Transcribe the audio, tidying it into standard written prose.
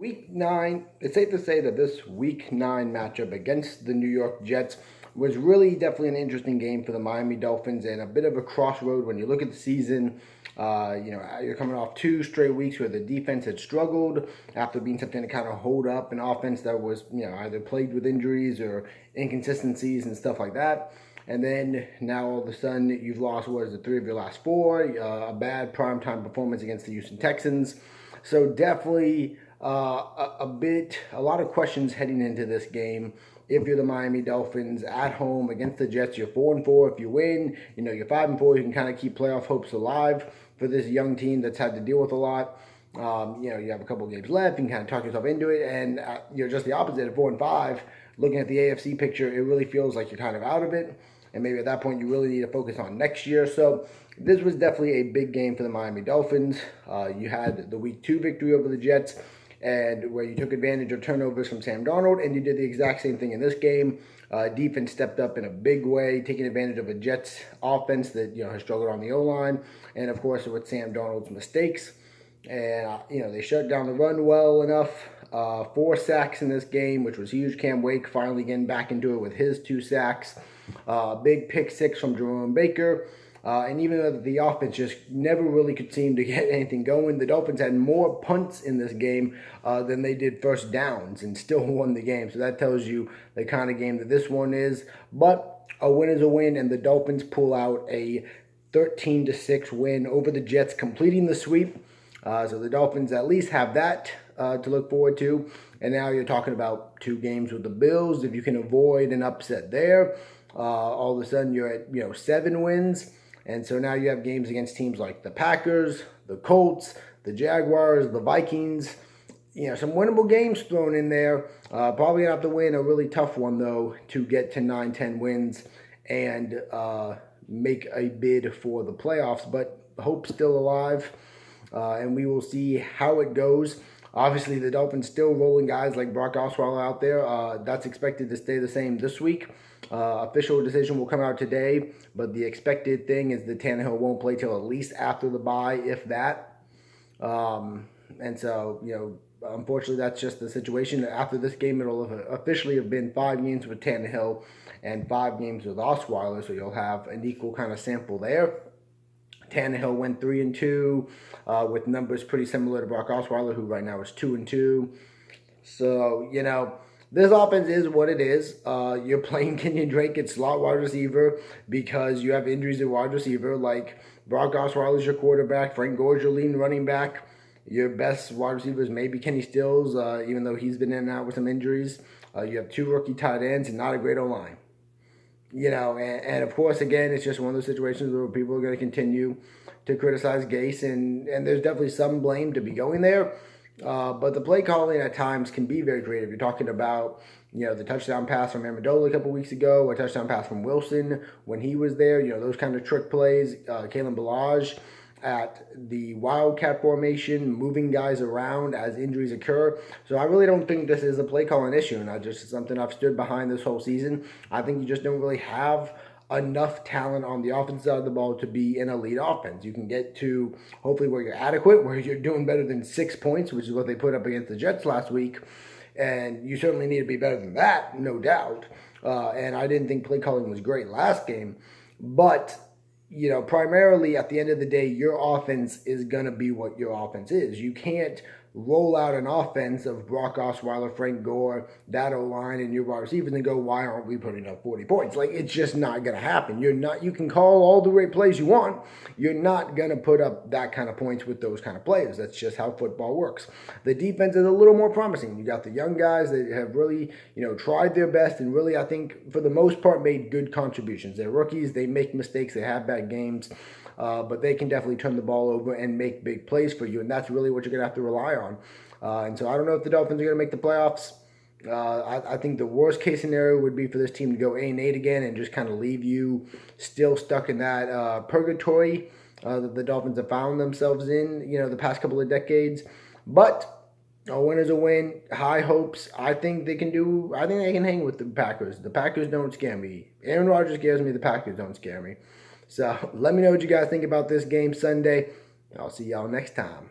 Week 9, it's safe to say that this Week 9 matchup against the New York Jets was really definitely an interesting game for the Miami Dolphins and a bit of a crossroad when you look at the season. You're coming off 2 straight weeks where the defense had struggled after being something to kind of hold up an offense that was, either plagued with injuries or inconsistencies and stuff like that. And then now all of a sudden you've lost, what is it, 3 of your last 4, a bad primetime performance against the Houston Texans. So definitely a lot of questions heading into this game. If you're the Miami Dolphins at home against the Jets, you're 4-4. If you win, you're 5-4. You can kind of keep playoff hopes alive for this young team that's had to deal with a lot. You have a couple of games left. You can kind of talk yourself into it, and you're just the opposite at 4-5. Looking at the AFC picture, it really feels like you're kind of out of it, and maybe at that point you really need to focus on next year. So this was definitely a big game for the Miami Dolphins. You had the Week 2 victory over the Jets, and where you took advantage of turnovers from Sam Darnold, and you did the exact same thing in this game. Defense stepped up in a big way, taking advantage of a Jets offense that has struggled on the O-line, and of course with Sam Darnold's mistakes. And they shut down the run well enough. 4 sacks in this game, which was huge. Cam Wake finally getting back into it with his 2 sacks. Big pick 6 from Jerome Baker. And even though the offense just never really could seem to get anything going, the Dolphins had more punts in this game than they did first downs and still won the game. So that tells you the kind of game that this one is. But a win is a win, and the Dolphins pull out a 13-6 win over the Jets, completing the sweep. So the Dolphins at least have that to look forward to. And now you're talking about 2 games with the Bills. If you can avoid an upset there, all of a sudden you're at 7 wins. And so now you have games against teams like the Packers, the Colts, the Jaguars, the Vikings. Some winnable games thrown in there. Probably going to have to win a really tough one, though, to get to 9-10 wins and make a bid for the playoffs. But hope's still alive, and we will see how it goes. Obviously, the Dolphins still rolling guys like Brock Osweiler out there. That's expected to stay the same this week. Official decision will come out today, but the expected thing is that Tannehill won't play till at least after the bye, if that. And so, unfortunately, that's just the situation. After this game, it'll officially have been 5 games with Tannehill and 5 games with Osweiler, so you'll have an equal kind of sample there. Tannehill went 3-2 with numbers pretty similar to Brock Osweiler, who right now is 2-2. So, this offense is what it is. You're playing Kenyon Drake at slot wide receiver because you have injuries at wide receiver. Like Brock Osweiler is your quarterback. Frank Gore is your leading running back. Your best wide receivers maybe Kenny Stills, even though he's been in and out with some injuries. You have 2 rookie tight ends and not a great O-line. And of course, again, it's just one of those situations where people are going to continue to criticize Gase, and there's definitely some blame to be going there. But the play calling at times can be very creative. You're talking about, the touchdown pass from Amendola a couple weeks ago, a touchdown pass from Wilson when he was there, those kind of trick plays. Kalen Ballage at the Wildcat formation, moving guys around as injuries occur. So I really don't think this is a play calling issue, and it's something I've stood behind this whole season. I think you just don't really have enough talent on the offensive side of the ball to be an elite offense. You can get to hopefully where you're adequate, where you're doing better than 6 points, which is what they put up against the Jets last week. And you certainly need to be better than that, no doubt. And I didn't think play calling was great last game. But primarily at the end of the day, your offense is going to be what your offense is. You can't roll out an offense of Brock Osweiler, Frank Gore, that O-line, and your wide receivers and go, why aren't we putting up 40 points? Like, it's just not going to happen. You can call all the great plays you want. You're not going to put up that kind of points with those kind of players. That's just how football works. The defense is a little more promising. You got the young guys that have really, tried their best and really, I think, for the most part, made good contributions. They're rookies. They make mistakes. They have bad games. But they can definitely turn the ball over and make big plays for you, and that's really what you're going to have to rely on. And so I don't know if the Dolphins are going to make the playoffs. I think the worst case scenario would be for this team to go 8-8 again and just kind of leave you still stuck in that purgatory that the Dolphins have found themselves in, the past couple of decades. But a win is a win. High hopes. I think they can hang with the Packers. The Packers don't scare me. Aaron Rodgers scares me. The Packers don't scare me. So let me know what you guys think about this game Sunday. I'll see y'all next time.